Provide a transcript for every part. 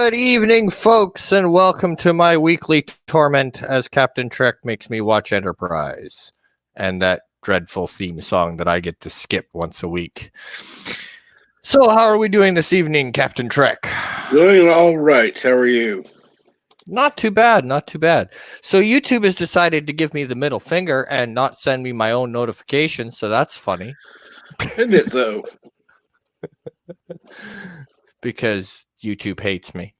Good evening, folks, and welcome to my weekly torment as Captain Trek makes me watch Enterprise and that dreadful theme song that I get to skip once a week. So, how are we doing this evening, Captain Trek? Doing all right. How are you? Not too bad, not too bad. So, YouTube has decided to give me the middle finger and not send me my own notification, so that's funny. Isn't it so? Because YouTube hates me,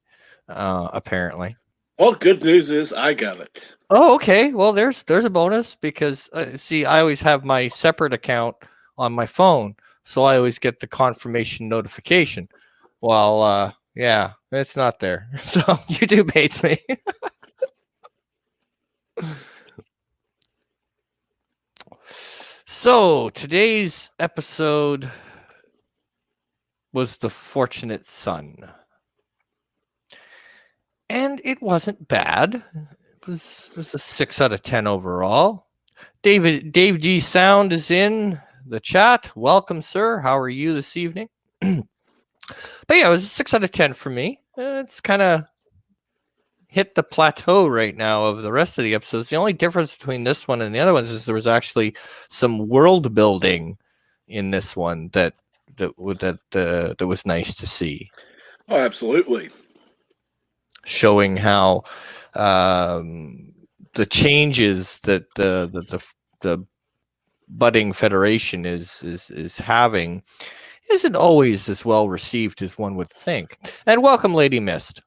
apparently. Well, good news is I got it. Oh, okay. Well, there's a bonus because see, I always have my separate account on my phone, so I always get the confirmation notification. Well, yeah, it's not there, so YouTube hates me. So today's episode was The Fortunate Son, and it wasn't bad. It was a 6 out of 10 overall. Dave G Sound is in the chat. Welcome, sir. How are you this evening? But yeah, it was a 6 out of 10 for me. It's kind of hit the plateau right now of the rest of the episodes. The only difference between this one and the other ones is there was actually some world building in this one that was nice to see. Oh, absolutely. Showing how the changes that the budding Federation is having isn't always as well received as one would think. And welcome, Lady Mist.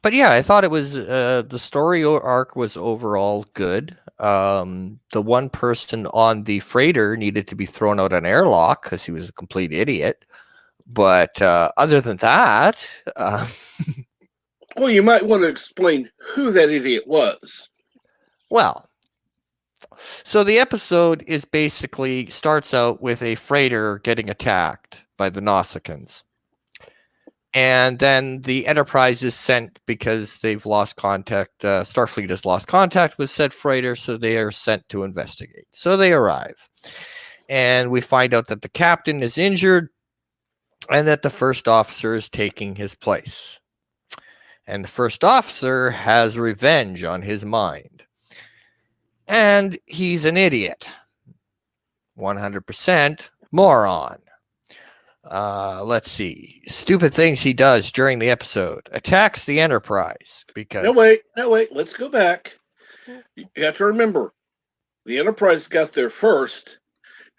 But yeah, I thought it was the story arc was overall good. The one person on the freighter needed to be thrown out an airlock because he was a complete idiot. But other than that, well, you might want to explain who that idiot was. Well, so the episode is basically starts out with a freighter getting attacked by the Nausicaans. And then the Enterprise is sent because they've lost contact. Starfleet has lost contact with said freighter, so they are sent to investigate. So they arrive. And we find out that the captain is injured and that the first officer is taking his place. And the first officer has revenge on his mind. And he's an idiot. 100% moron. Let's see. Stupid things he does during the episode. Attacks the Enterprise because... No, wait. Let's go back. You have to remember, the Enterprise got there first,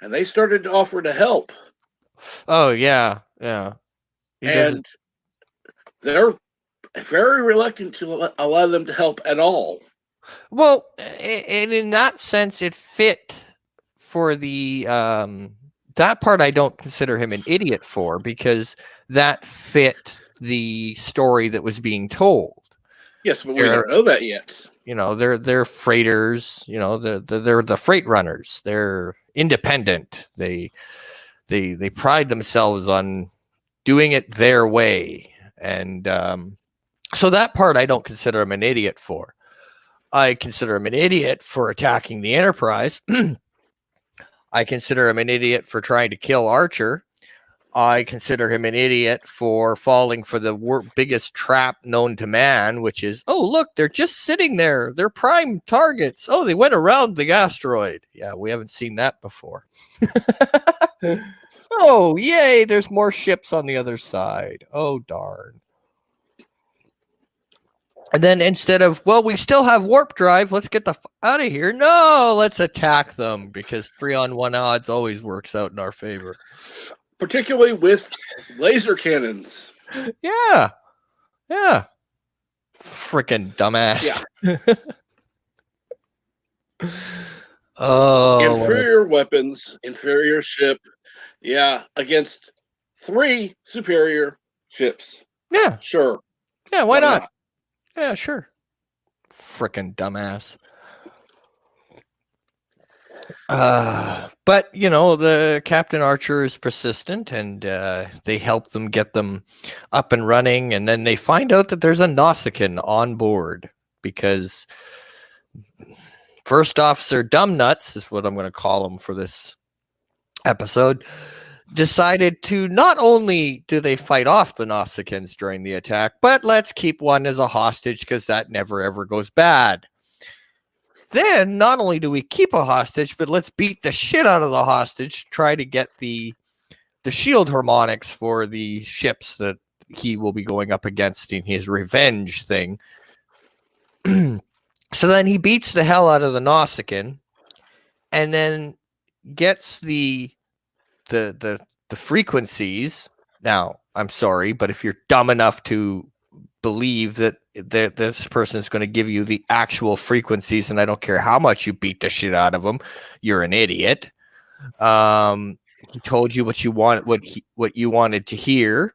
and they started to offer to help. Oh, yeah. And they're very reluctant to allow them to help at all. Well, and in that sense, it fit for the... that part I don't consider him an idiot for because that fit the story that was being told. Yes, but we don't know that yet. You know, they're freighters. You know, they're the freight runners. They're independent. They pride themselves on doing it their way, and so that part I don't consider him an idiot for. I consider him an idiot for attacking the Enterprise. I consider him an idiot for trying to kill Archer. I consider him an idiot for falling for the biggest trap known to man, which is, oh, look, they're just sitting there. They're prime targets. Oh, they went around the asteroid. Yeah, we haven't seen that before. Oh, yay, there's more ships on the other side. Oh, darn. And then instead of, well, we still have warp drive, let's get the out of here. No, let's attack them because 3-on-1 odds always works out in our favor. Particularly with laser cannons. Yeah. Freaking dumbass. Yeah. Oh. Inferior weapons, inferior ship. Yeah, against 3 superior ships. Yeah. Sure. Yeah, why not? Yeah, sure. Frickin' dumbass. But, you know, the Captain Archer is persistent and they help them get them up and running. And then they find out that there's a Nausicaan on board because First Officer Dumbnuts is what I'm going to call him for this episode, decided to not only do they fight off the Nausicaans during the attack, but let's keep one as a hostage because that never ever goes bad. Then not only do we keep a hostage, but let's beat the shit out of the hostage, try to get the shield harmonics for the ships that he will be going up against in his revenge thing. So then he beats the hell out of the Nausicaan and then gets the frequencies. Now, I'm sorry, but if you're dumb enough to believe that this person is going to give you the actual frequencies, and I don't care how much you beat the shit out of them, you're an idiot. He told you what you wanted to hear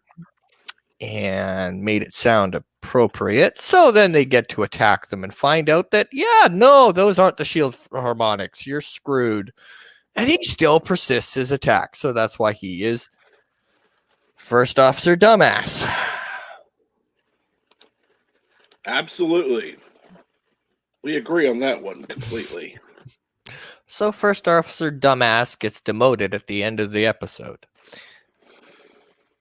and made it sound appropriate. So then they get to attack them and find out that, yeah, no, those aren't the shield harmonics. You're screwed. And he still persists his attack. So that's why he is First Officer Dumbass. Absolutely. We agree on that one completely. So First Officer Dumbass gets demoted at the end of the episode.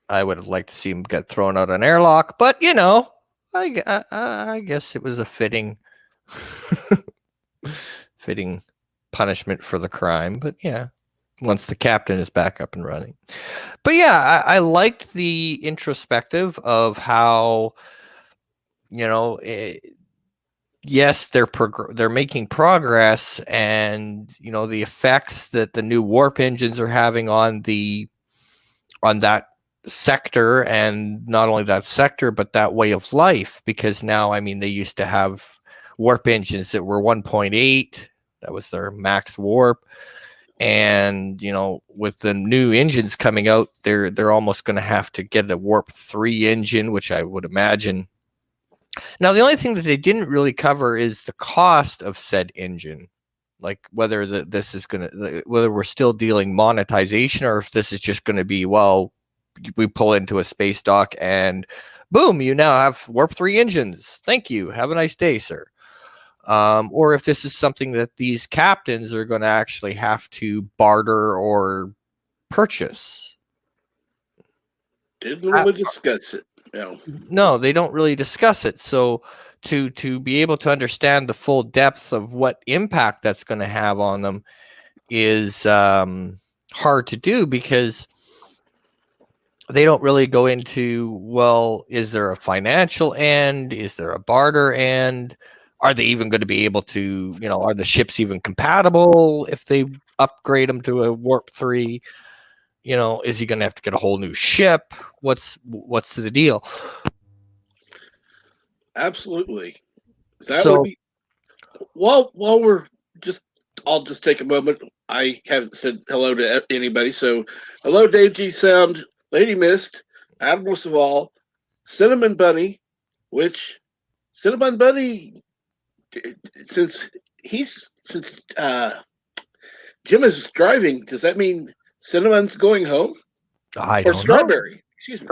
I would have liked to see him get thrown out an airlock, but you know, I guess it was a fitting punishment for the crime. But yeah, once the captain is back up and running. But yeah, I liked the introspective of how, you know, yes, they're making progress, and you know the effects that the new warp engines are having on that sector, and not only that sector but that way of life, because now, I mean, they used to have warp engines that were 1.8, that was their max warp, and you know, with the new engines coming out, they're almost going to have to get a warp 3 engine, which I would imagine. Now the only thing that they didn't really cover is the cost of said engine, like whether this is going to, whether we're still dealing monetization, or if this is just going to be, well, we pull into a space dock and boom, you now have warp 3 engines. Thank you. Have a nice day, sir. Or if this is something that these captains are going to actually have to barter or purchase. Didn't really discuss it. No, they don't really discuss it. So to be able to understand the full depths of what impact that's going to have on them is hard to do, because they don't really go into, well, is there a financial end? Is there a barter end? Are they even going to be able to, you know, are the ships even compatible if they upgrade them to a warp 3? You know, is he going to have to get a whole new ship? What's the deal? Absolutely. That would be, while we're just, I'll just take a moment. I haven't said hello to anybody. So hello, Dave G Sound, Lady Mist, Admiral Saval, Cinnamon Bunny, which Cinnamon Bunny, since Jim is driving, does that mean Cinnamon's going home? I don't Strawberry. know. Excuse me.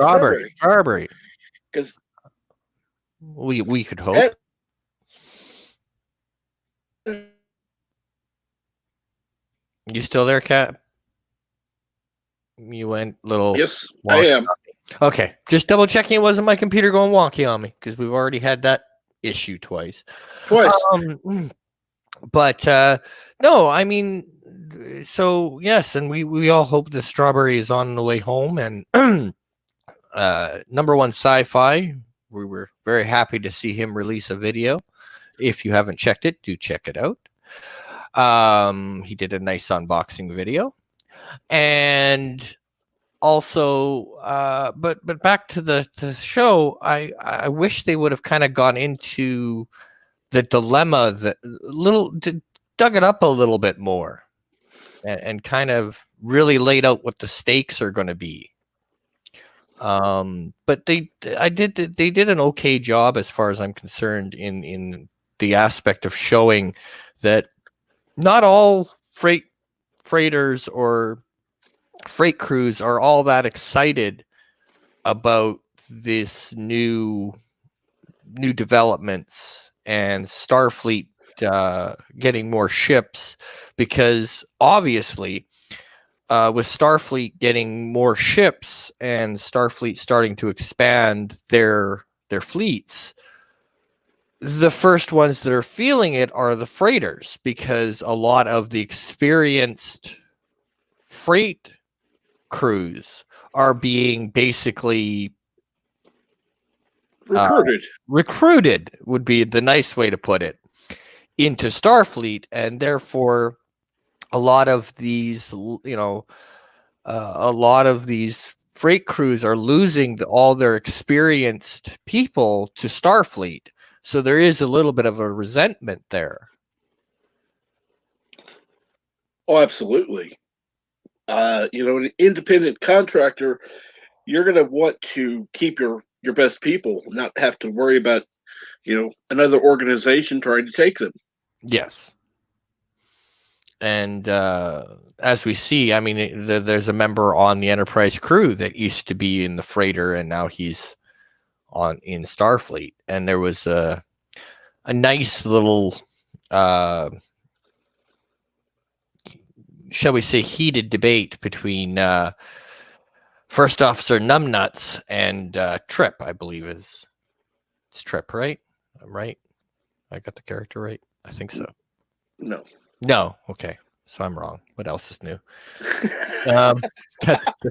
Strawberry. Because we could hope. You still there, Kat? You went little. Yes, wonky. I am. Okay, just double checking it wasn't my computer going wonky on me, because we've already had that issue twice. But no, I mean, so yes, and we all hope the Strawberry is on the way home. And number one sci-fi, we were very happy to see him release a video. If you haven't checked it, do check it out. He did a nice unboxing video. And also, but back to the show, I wish they would have kind of gone into the dilemma, dug it up a little bit more, and kind of really laid out what the stakes are going to be. But they did an okay job, as far as I'm concerned, in the aspect of showing that not all freighters or freight crews are all that excited about this new developments, and Starfleet getting more ships, because obviously, with Starfleet getting more ships and Starfleet starting to expand their fleets, the first ones that are feeling it are the freighters, because a lot of the experienced freight crews are being basically recruited would be the nice way to put it, into Starfleet, and therefore a lot of these freight crews are losing all their experienced people to Starfleet. So there is a little bit of a resentment there. Oh, absolutely. An independent contractor, you're going to want to keep your best people, not have to worry about, another organization trying to take them. Yes. And as we see, I mean, there's a member on the Enterprise crew that used to be in the freighter, and now he's in Starfleet. And there was a nice little, shall we say, heated debate between First Officer Numbnuts and Trip, I believe it's Trip, right? I'm right. I got the character right. I think so. No. Okay. So I'm wrong. What else is new?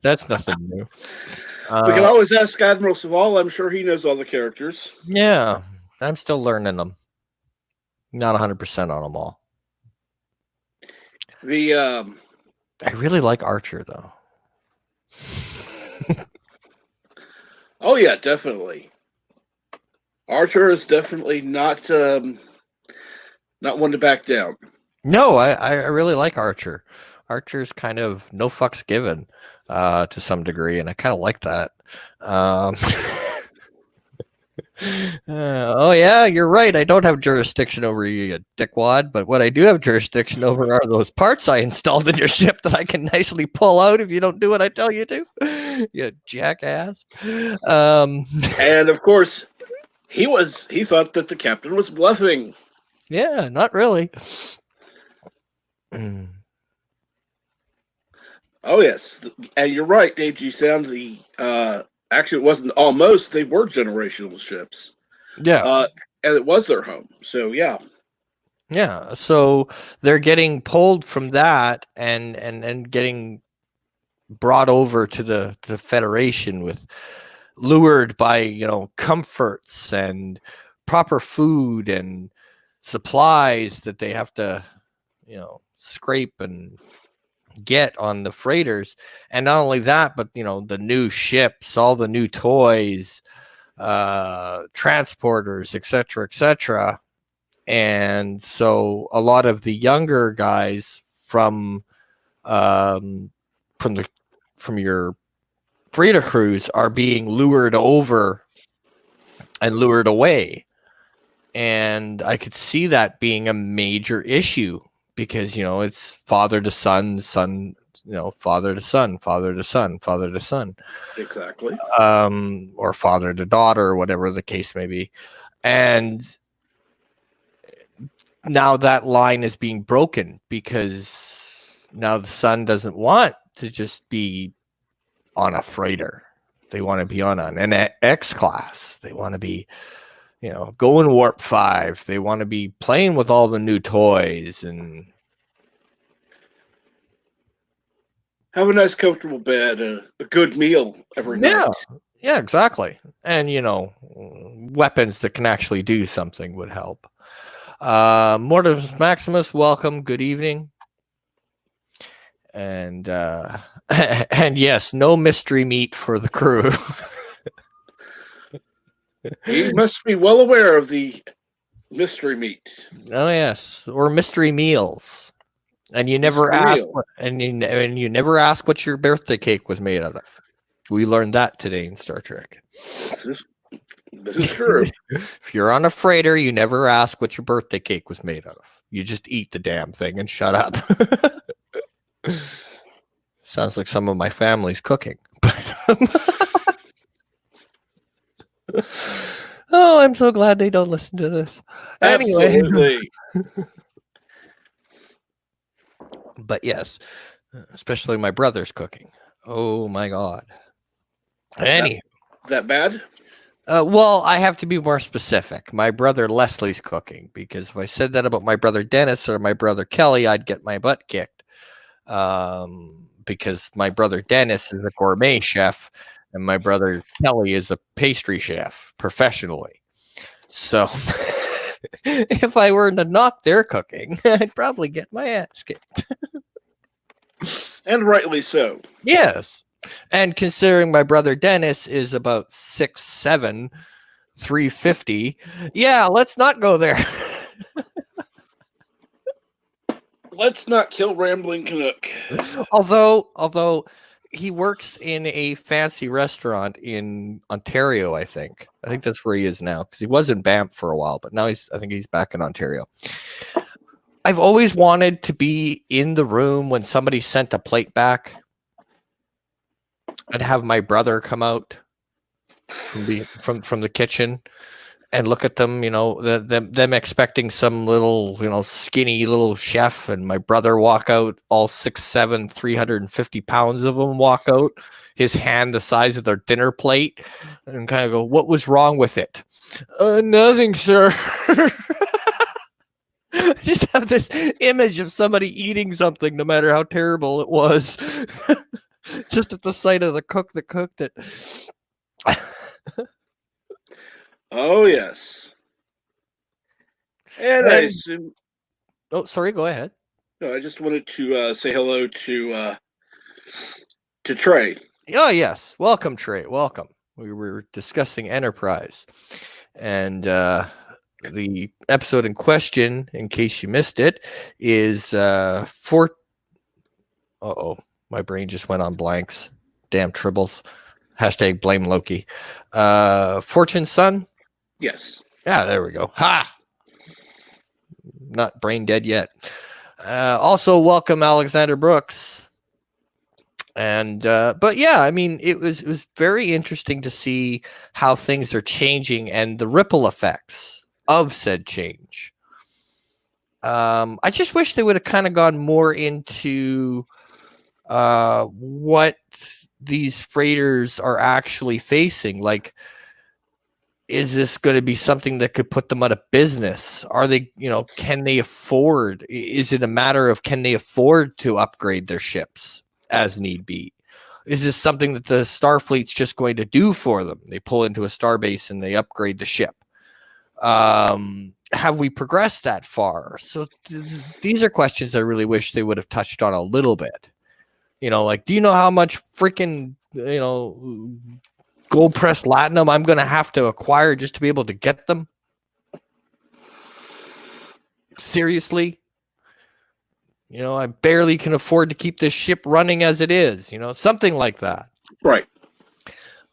That's nothing new. We can always ask Admiral Saval. I'm sure he knows all the characters. Yeah, I'm still learning them. Not 100% on them all. I really like Archer, though. Oh yeah, definitely. Archer is definitely not one to back down. No, I really like Archer. Archer's kind of no fucks given to some degree, and I kind of like that. Oh yeah, you're right. I don't have jurisdiction over you, you dickwad. But what I do have jurisdiction over are those parts I installed in your ship that I can nicely pull out if you don't do what I tell you to. You jackass. And of course, he thought that the captain was bluffing. Yeah, not really. Oh yes, and you're right, Dave G. Sound. Actually, it wasn't almost. They were generational ships. Yeah, and it was their home. So yeah. Yeah, so they're getting pulled from that and getting brought over to the Federation, with lured by comforts and proper food and supplies that they have to scrape and get on the freighters. And not only that, but the new ships, all the new toys, transporters, etc. And so a lot of the younger guys from your freighter crews are being lured over and lured away. And I could see that being a major issue, because it's father to son, father to son, father to son, father to son. Exactly. Or father to daughter, or whatever the case may be. And now that line is being broken, because now the son doesn't want to just be on a freighter. They want to be on an X class. They want to be, going warp 5. They want to be playing with all the new toys and have a nice, comfortable bed, a good meal every night. Yeah, exactly. And weapons that can actually do something would help. Mortimus Maximus, welcome. Good evening. And and yes, no mystery meat for the crew. You must be well aware of the mystery meat. Oh yes, or mystery meals. And you never ask, and you never ask what your birthday cake was made out of. We learned that today in Star Trek. This is true. If you're on a freighter, you never ask what your birthday cake was made out of. You just eat the damn thing and shut up. Sounds like some of my family's cooking. Oh Oh, I'm so glad they don't listen to this. Anyway. Absolutely. But yes, especially my brother's cooking. Oh my God. Any. That bad? Well, I have to be more specific. My brother Leslie's cooking, because if I said that about my brother Dennis or my brother Kelly, I'd get my butt kicked. Because my brother Dennis is a gourmet chef and my brother Kelly is a pastry chef professionally. So if I were to knock their cooking, I'd probably get my ass kicked. And rightly so. Yes. And considering my brother Dennis is about 6'7", 350, yeah, let's not go there. Let's not kill Rambling Canuck. Although he works in a fancy restaurant in Ontario, I think that's where he is now, because he was in Banff for a while, but now I think he's back in Ontario. I've always wanted to be in the room when somebody sent a plate back. I'd have my brother come out from the kitchen and look at them, them expecting some little, skinny little chef, and my brother walk out, all 6'7", 350 pounds of them walk out, his hand the size of their dinner plate, and kind of go, "What was wrong with it?" Nothing, sir. Just have this image of somebody eating something, no matter how terrible it was, just at the sight of the cook that cooked it. Oh, yes. And I assume... Oh, sorry, go ahead. No, I just wanted to say hello to Trey. Oh, yes. Welcome, Trey. Welcome. We were discussing Enterprise. And the episode in question, in case you missed it, is Uh-oh. My brain just went on blanks. Damn tribbles. Hashtag blame Loki. Fortune's Son? Yes. Yeah, there we go. Ha! Not brain dead yet. Also, welcome Alexander Brooks. And but yeah, I mean, it was very interesting to see how things are changing and the ripple effects of said change. I just wish they would have kind of gone more into what these freighters are actually facing. Like, is this going to be something that could put them out of business? Are they, can they afford? Is it a matter of, can they afford to upgrade their ships as need be? Is this something that the Starfleet's just going to do for them? They pull into a starbase and they upgrade the ship. Have we progressed that far? So these are questions I really wish they would have touched on a little bit. Like, do you know how much freaking, gold press latinum I'm going to have to acquire just to be able to get them? Seriously? I barely can afford to keep this ship running as it is, something like that. Right.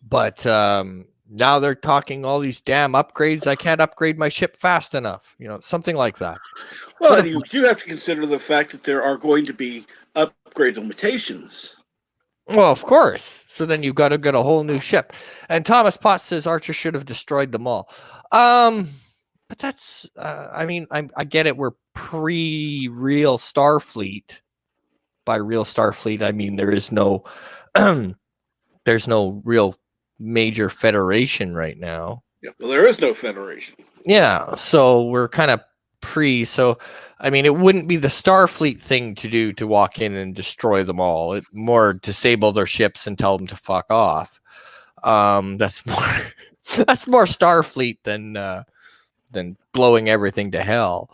But now they're talking all these damn upgrades. I can't upgrade my ship fast enough, something like that. Well, you do have to consider the fact that there are going to be upgrade limitations. Well, of course. So then you've got to get a whole new ship. And Thomas Potts says Archer should have destroyed them all. But that's, I mean, I get it. We're pre-real Starfleet. By real Starfleet, I mean there is no, there's no real major federation right now. Yeah, well, there is no federation. Yeah, so we're kind of so I mean, it wouldn't be the Starfleet thing to do to walk in and destroy them all. It more disable their ships and tell them to fuck off. That's more Starfleet than blowing everything to hell.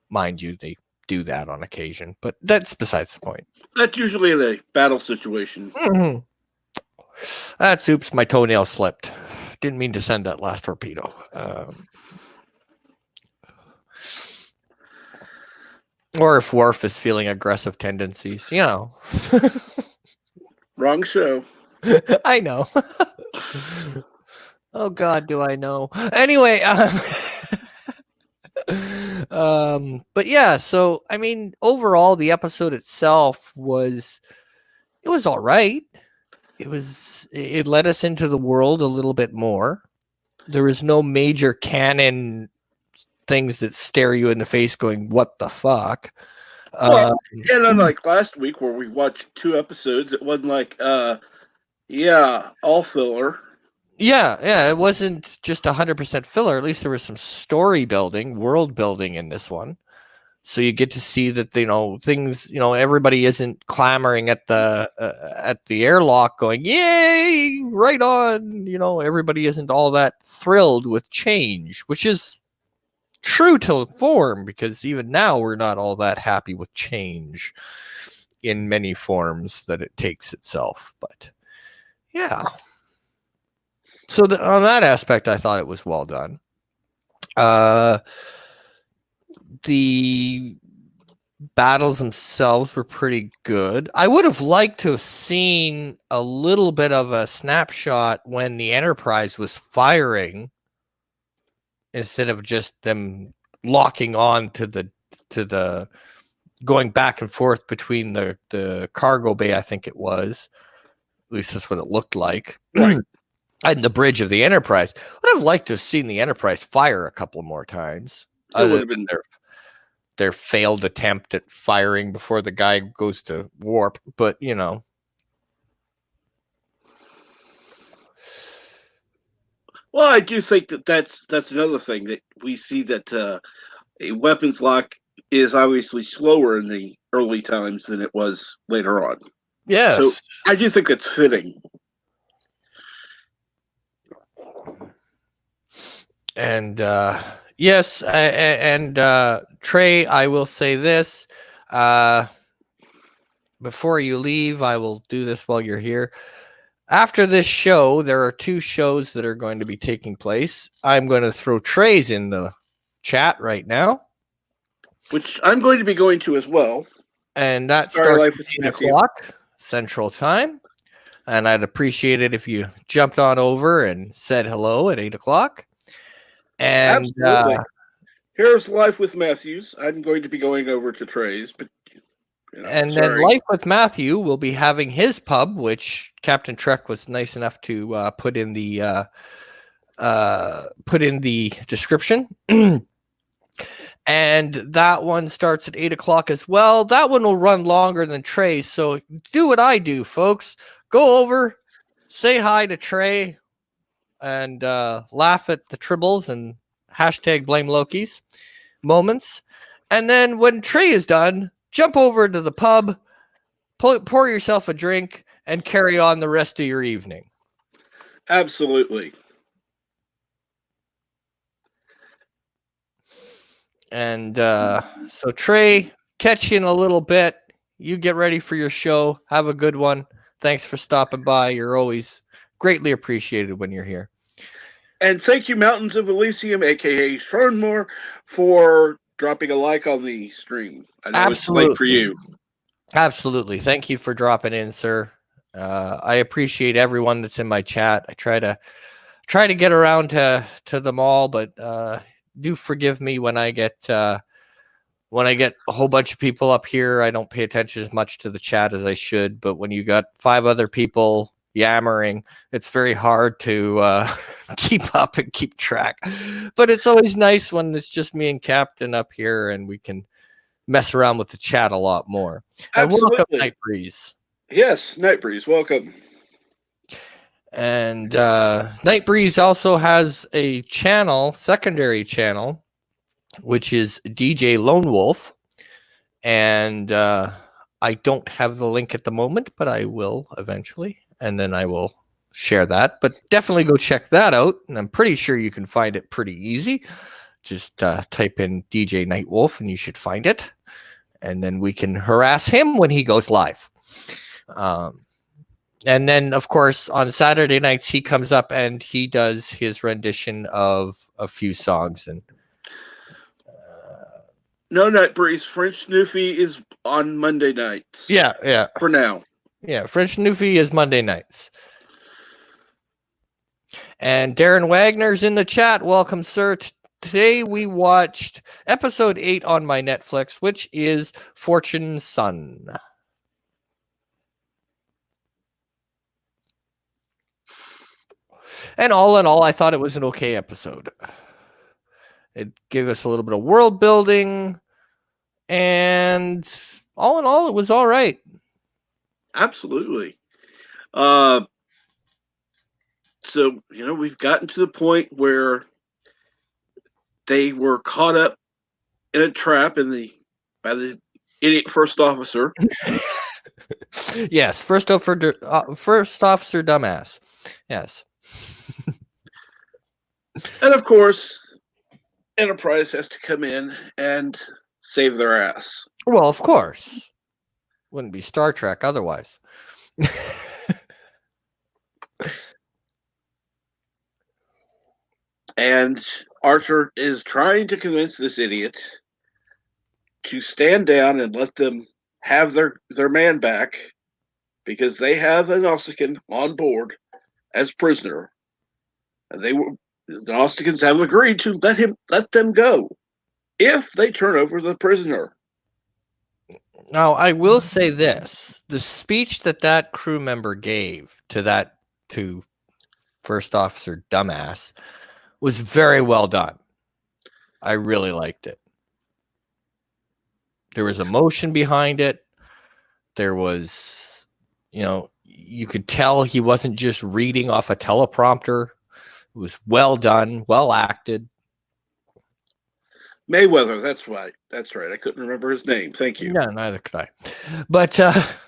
Mind you, they do that on occasion, but that's besides the point. That's usually in a battle situation. Mm-hmm. That's oops, my toenail slipped. Didn't mean to send that last torpedo. Or if Worf is feeling aggressive tendencies, Wrong show. I know. Oh God, do I know? Anyway, but yeah, so I mean, overall, the episode itself was all right. it let us into the world a little bit more. There was no major canon things that stare you in the face going, what the fuck? Well, and unlike last week where we watched 2 episodes, it wasn't like, all filler. Yeah, it wasn't just 100% filler. At least there was some story building, world building in this one. So you get to see that things. Everybody isn't clamoring at the airlock, going "Yay, right on!" Everybody isn't all that thrilled with change, which is true to form because even now we're not all that happy with change in many forms that it takes itself. But yeah. So on that aspect, I thought it was well done. The battles themselves were pretty good. I would have liked to have seen a little bit of a snapshot when the Enterprise was firing instead of just them locking on to the going back and forth between the cargo bay, I think it was. At least that's what it looked like. Right. And the bridge of the Enterprise. I would have liked to have seen the Enterprise fire a couple more times. It would have been their failed attempt at firing before the guy goes to warp, but Well, I do think that's another thing that we see, that a weapons lock is obviously slower in the early times than it was later on. Yes. So I do think that's fitting. And yes, and Trey, I will say this. Before you leave, I will do this while you're here. After this show, there are 2 shows that are going to be taking place. I'm going to throw Trey's in the chat right now, which I'm going to be going to as well. And that starts at 8 o'clock Central Time. And I'd appreciate it if you jumped on over and said hello at 8 o'clock. And here's Life with Matthews. I'm going to be going over to Trey's, but then Life with Matthew will be having his pub, which Captain Trek was nice enough to put in the description. And that one starts at 8 o'clock as well. That one will run longer than Trey's. So do what I do, folks. Go over, say hi to Trey, and laugh at the tribbles and hashtag blame Lokis moments. And then when Trey is done, jump over to the pub, pour yourself a drink, and carry on the rest of your evening. Absolutely. And so Trey, catch you in a little bit. You get ready for your show. Have a good one. Thanks for stopping by. You're always greatly appreciated when you're here. And thank you, Mountains of Elysium, a.k.a. Shornmore, for dropping a like on the stream. I know Absolutely. It's late for you. Absolutely. Thank you for dropping in, sir. I appreciate everyone that's in my chat. I try to get around to them all, but do forgive me when I get a whole bunch of people up here. I don't pay attention as much to the chat as I should, but when you got 5 other people yammering, it's very hard to keep up and keep track. But it's always nice when it's just me and Captain up here and we can mess around with the chat a lot more. Absolutely. Welcome, Night Breeze. Yes, Night Breeze, welcome. And Night Breeze also has a secondary channel, which is DJ Lone Wolf. And I don't have the link at the moment, but I will eventually. And then I will share that. But definitely go check that out. And I'm pretty sure you can find it pretty easy. Just type in DJ Night Wolf and you should find it. And then we can harass him when he goes live. And then, of course, on Saturday nights, he comes up and he does his rendition of a few songs. And no, Night Breeze. French Snoofy is on Monday nights. Yeah. For now. Yeah, French Snoofy is Monday nights. And Darren Wagner's in the chat. Welcome, sir. Today we watched episode 8 on my Netflix, which is Fortune's Son. And all in all, I thought it was an okay episode. It gave us a little bit of world building, and all in all, it was all right. Absolutely. So, we've gotten to the point where they were caught up in a trap by the idiot first officer. Yes, first officer dumbass. Yes. And of course, Enterprise has to come in and save their ass. Well, of course. Wouldn't be Star Trek otherwise. And Archer is trying to convince this idiot to stand down and let them have their man back, because they have an Nausicaan on board as prisoner, and the Nausicans have agreed to let them go if they turn over the prisoner. Now, I will say this: the speech that crew member gave to First Officer Dumbass was very well done. I really liked it. There was emotion behind it. There was, you could tell he wasn't just reading off a teleprompter. It was well done, well acted. Mayweather, that's right. That's right. I couldn't remember his name. Thank you. Yeah, neither could I. But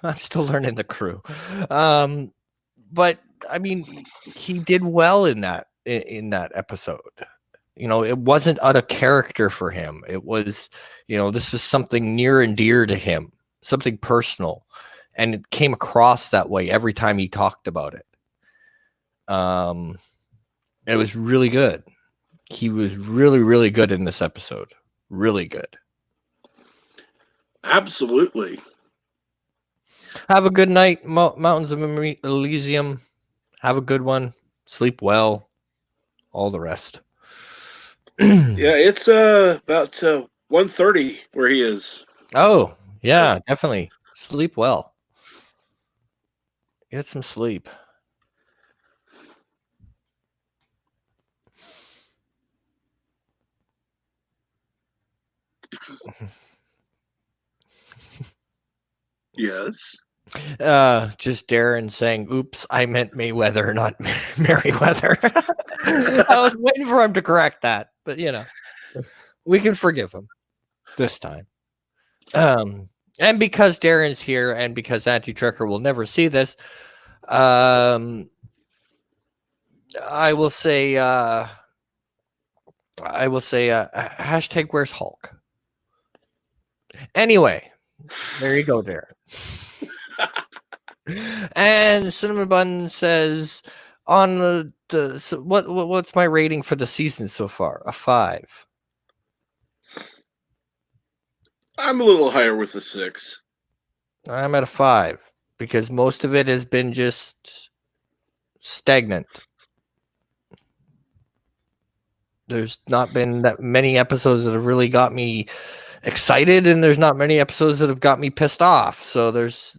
I'm still learning the crew. But I mean, he did well in that episode. It wasn't out of character for him. It was, this is something near and dear to him, something personal, and it came across that way every time he talked about it. It was really good. He was really, really good in this episode. Really good. Absolutely. Have a good night, Mountains of Elysium. Have a good one. Sleep well. All the rest. Yeah, it's about 1:30 where he is. Oh, yeah, definitely. Sleep well. Get some sleep. Yes. Just Darren saying, "Oops, I meant Mayweather, not Merriweather." I was waiting for him to correct that, but we can forgive him this time. And because Darren's here, and because Anti-Trucker will never see this, I will say, hashtag where's Hulk? Anyway, there you go, Darren. And Cinnamon Bun says, on what's my rating for the season so far? A 5. I'm a little higher with the 6. I'm at a 5 because most of it has been just stagnant. There's not been that many episodes that have really got me excited, and there's not many episodes that have got me pissed off. So there's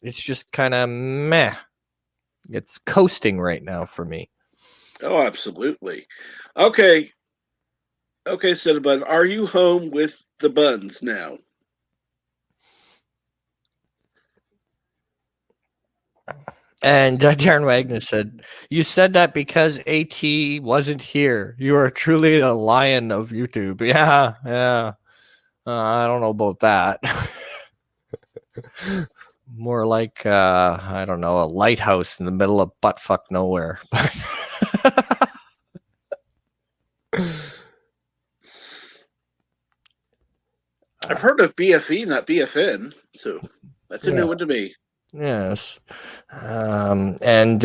it's just kind of meh. It's coasting right now for me. Oh, absolutely. Okay, Cinnabon, are you home with the buns now? And Darren Wagner said, "You said that because AT wasn't here. You are truly a lion of YouTube." Yeah. I don't know about that. More like, I don't know, a lighthouse in the middle of buttfuck nowhere. I've heard of BFE, not BFN, so that's a new one to me. Yes. And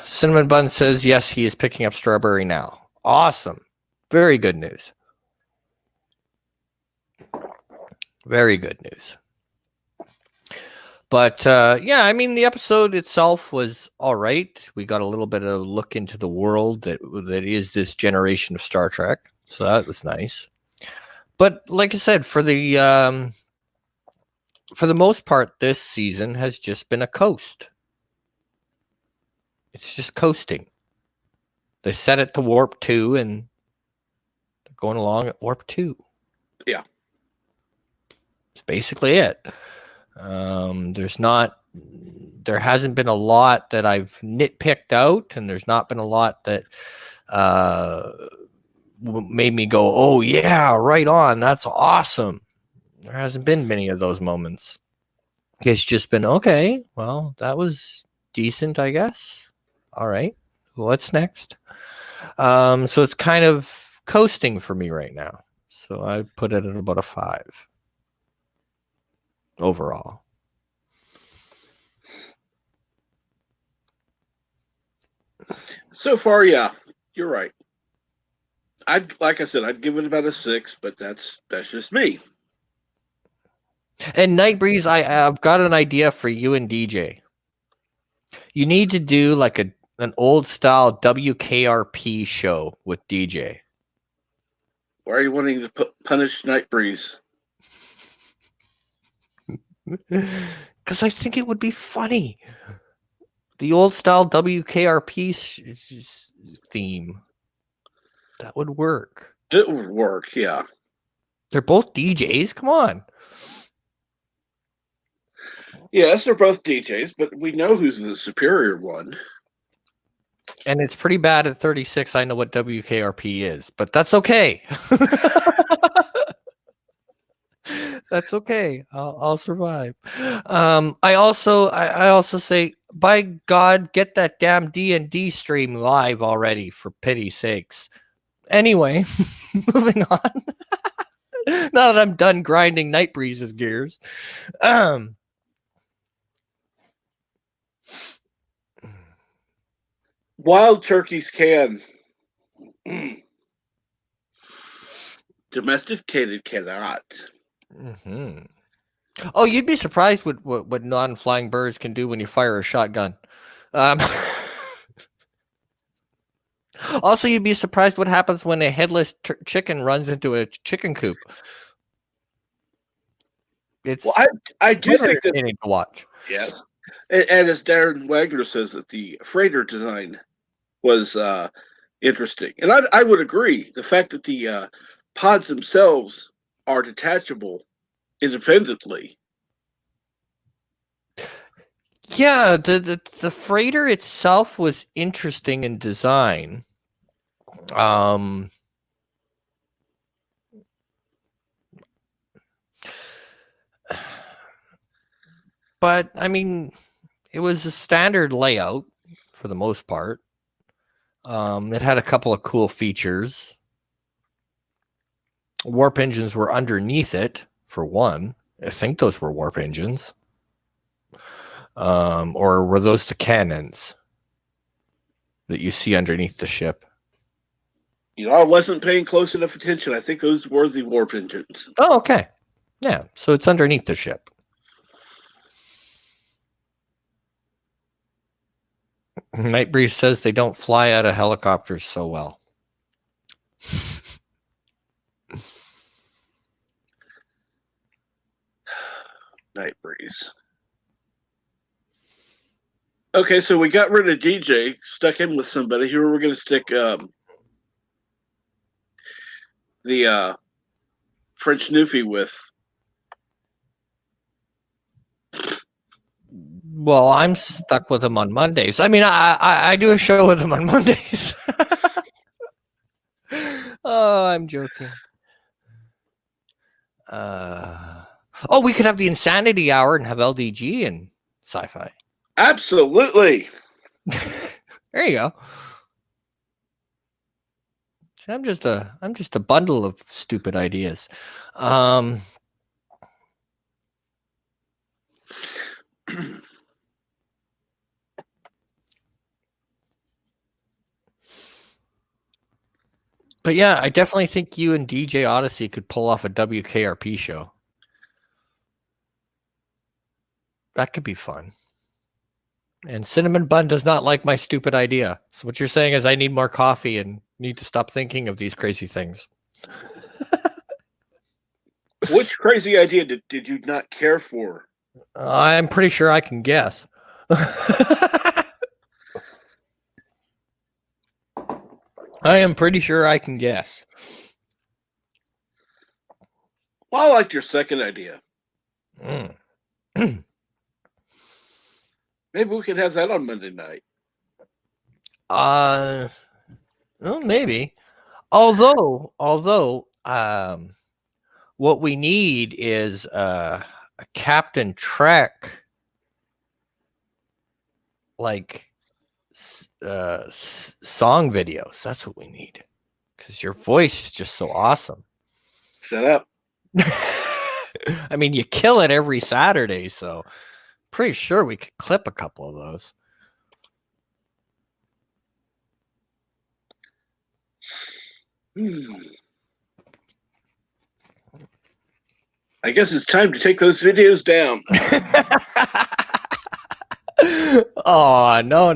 Cinnamon Bun says, yes, he is picking up Strawberry now. Awesome. Very good news. Very good news. But I mean, the episode itself was all right. We got a little bit of a look into the world that is this generation of Star Trek. So that was nice. But like I said, for the most part, this season has just been a coast. It's just coasting. They set it to warp 2 and they're going along at warp 2. Yeah. It's basically it. There hasn't been a lot that I've nitpicked out, and there's not been a lot that made me go, oh yeah, right on, that's awesome. There hasn't been many of those moments. It's just been, okay, well, that was decent, I guess. All right, what's next? So it's kind of coasting for me right now. So I put it at about a 5 overall. So far, yeah, you're right. Like I said, I'd give it about a 6, but that's just me. And Nightbreeze, I've got an idea for you and DJ. You need to do like an old style WKRP show with DJ. Why are you wanting to punish Nightbreeze? Because I think it would be funny. The old style WKRP theme. That would work. It would work, yeah. They're both DJs. Come on. Yes, they're both DJs, but we know who's the superior one. And it's pretty bad at 36. I know what WKRP is, but that's okay. That's okay. I'll survive. I also say, by God, get that damn D&D stream live already, for pity's sakes. Anyway, moving on. Now that I'm done grinding Nightbreeze's gears. Wild turkeys can. Domesticated cannot. Mm-hmm. Oh, you'd be surprised what non-flying birds can do when you fire a shotgun. Also, you'd be surprised what happens when a headless chicken runs into a chicken coop. It's I do think that to watch. Yes, and as Darren Wagner says, that the freighter design was interesting, and I would agree. The fact that the pods themselves are detachable independently. Yeah, the freighter itself was interesting in design. But I mean, it was a standard layout for the most part. It had a couple of cool features. Warp engines were underneath it, for one. I think those were warp engines. Or were those the cannons that you see underneath the ship? You know, I wasn't paying close enough attention. I think those were the warp engines. Oh, okay. Yeah, so it's underneath the ship. Nightbreeze says they don't fly out of helicopters so well. Nightbreeze. Okay, so we got rid of DJ, stuck in with somebody. Here we're going to stick the French Newfie with. Well, I'm stuck with him on Mondays. I mean, I do a show with him on Mondays. Oh, I'm joking. Oh, we could have the Insanity Hour and have LDG and sci-fi. Absolutely. There you go. See, I'm just a bundle of stupid ideas. But yeah, I definitely think you and DJ Odyssey could pull off a WKRP show. That could be fun. And Cinnamon Bun does not like my stupid idea. So what you're saying is I need more coffee and need to stop thinking of these crazy things. Which crazy idea did you not care for? I'm pretty sure I can guess. I am pretty sure I can guess. Well, I like your second idea. Mm. Maybe we could have that on Monday night. Well, maybe. Although, what we need is a Captain Trek, like song videos. That's what we need, because your voice is just so awesome. Shut up. I mean, you kill it every Saturday, so pretty sure we could clip a couple of those. I guess it's time to take those videos down. Oh, no.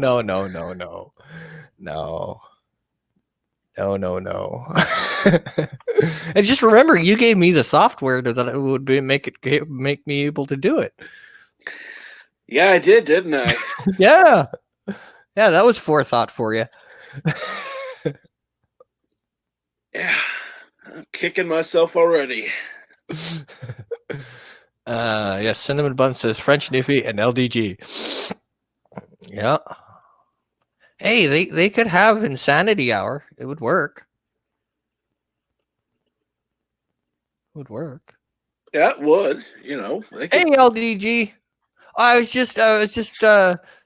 And just remember, you gave me the software that it would make me able to do it. Yeah, I did, didn't I? Yeah, that was forethought for you. Yeah, I'm kicking myself already. Yes, Cinnamon Bun says French Newfie and LDG. Yeah. Hey, they could have Insanity Hour. It would work. Yeah, it would. You know. Hey, LDG. I was just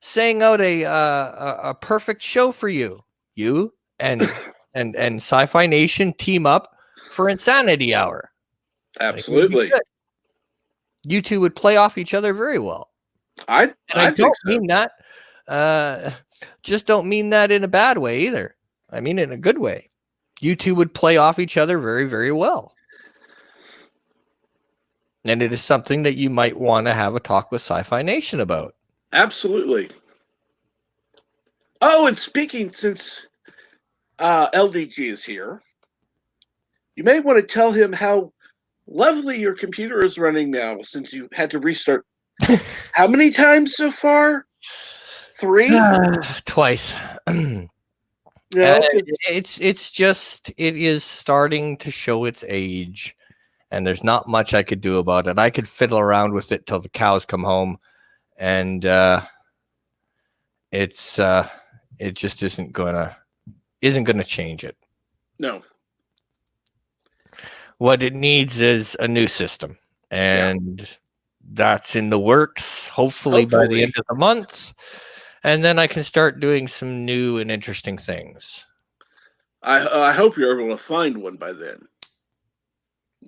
saying out a perfect show for you. You and Sci-Fi Nation team up for Insanity Hour. Absolutely. You two would play off each other very well. I don't mean that. Just don't mean that in a bad way either. I mean it in a good way. You two would play off each other very, very well. And it is something that you might want to have a talk with Sci-Fi Nation about. Absolutely. Oh, and speaking, since LDG is here, you may want to tell him how lovely your computer is running now, since you had to restart. How many times so far? 3? Twice. No, it is starting to show its age, and there's not much I could do about it. I could fiddle around with it till the cows come home, and it just isn't gonna change it. No. What it needs is a new system, and that's in the works. Hopefully by the end of the month. And then I can start doing some new and interesting things. I hope you're able to find one by then,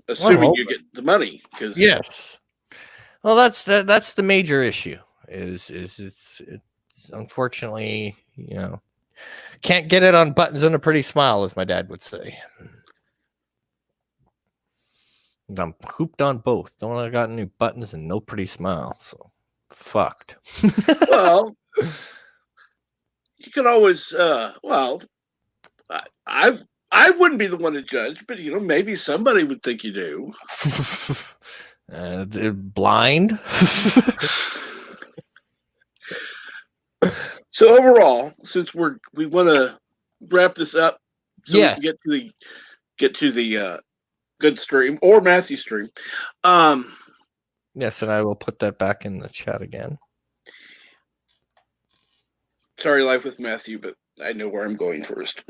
assuming you get the money. Yes. Well, that's the major issue. Is it's unfortunately, can't get it on buttons and a pretty smile, as my dad would say. I'm hooped on both. Don't I got any buttons and no pretty smile, so fucked. Well, you can always. I wouldn't be the one to judge, but maybe somebody would think you do. They're blind. So overall, since we want to wrap this up, so we can get to the good stream or Matthew stream. Yes, and I will put that back in the chat again. Sorry, Life with Matthew, but I know where I'm going first.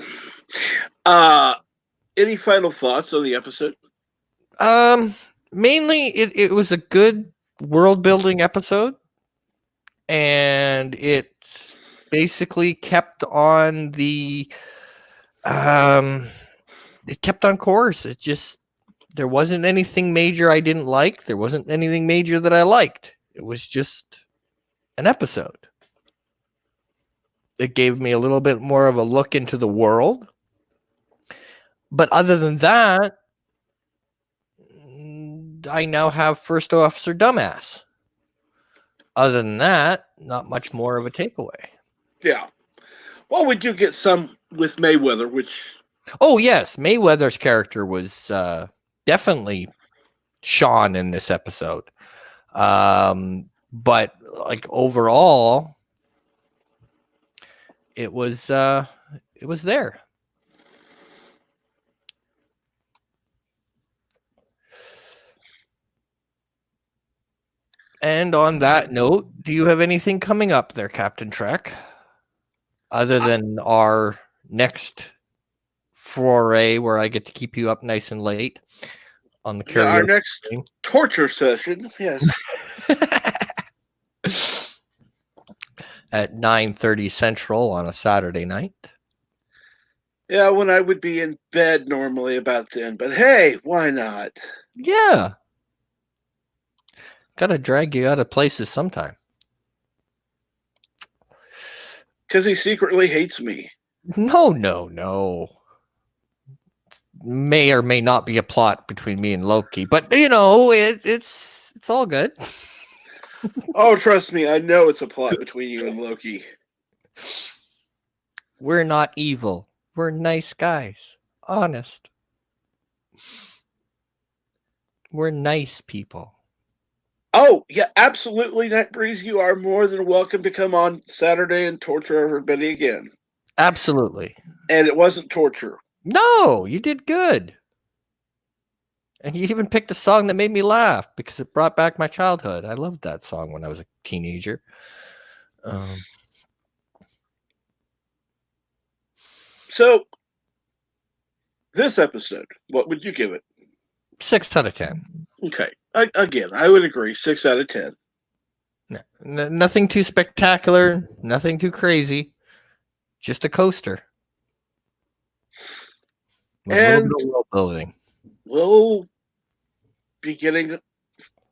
Any final thoughts on the episode? Mainly, it was a good world building episode, and it basically kept on the it kept on course. It just, there wasn't anything major I didn't like. There wasn't anything major that I liked. It was just an episode. It gave me a little bit more of a look into the world. But other than that, I now have First Officer Dumbass. Other than that, not much more of a takeaway. Yeah. Well, we do get some with Mayweather, which... Oh, yes. Mayweather's character was definitely Sean in this episode. But, like, overall, it was there. And on that note, do you have anything coming up there, Captain Trek? Other than our next foray where I get to keep you up nice and late on the karaoke. Our next torture session, yes. At 9:30 Central on a Saturday night. Yeah, when I would be in bed normally about then. But hey, why not? Yeah. Gotta drag you out of places sometime. Because he secretly hates me. No. May or may not be a plot between me and Loki, but it's all good. Oh, trust me, I know it's a plot between you and Loki. We're not evil. We're nice guys. Honest. We're nice people. Oh, yeah, absolutely, NetBreeze. You are more than welcome to come on Saturday and torture everybody again. Absolutely. And it wasn't torture. No, you did good. And you even picked a song that made me laugh because it brought back my childhood. I loved that song when I was a teenager. So, this episode, what would you give it? 6 out of 10. Okay. Again, I would agree. 6 out of 10. Nothing too spectacular. Nothing too crazy. Just a coaster. With and a little bit of world building. We'll be getting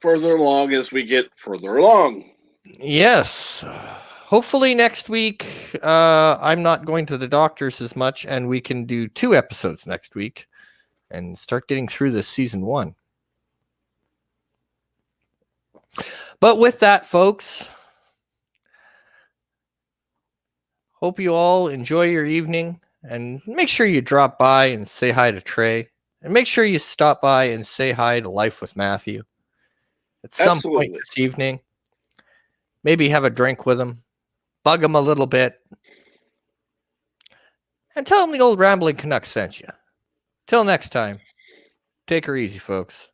further along as we get further along. Yes. Hopefully next week, I'm not going to the doctors as much, and we can do 2 episodes next week and start getting through this season 1. But with that, folks, hope you all enjoy your evening, and make sure you drop by and say hi to Trey, and make sure you stop by and say hi to Life with Matthew at some point this evening. Maybe have a drink with him, bug him a little bit, and tell him the old Rambling Canuck sent you. Till next time, take her easy, folks.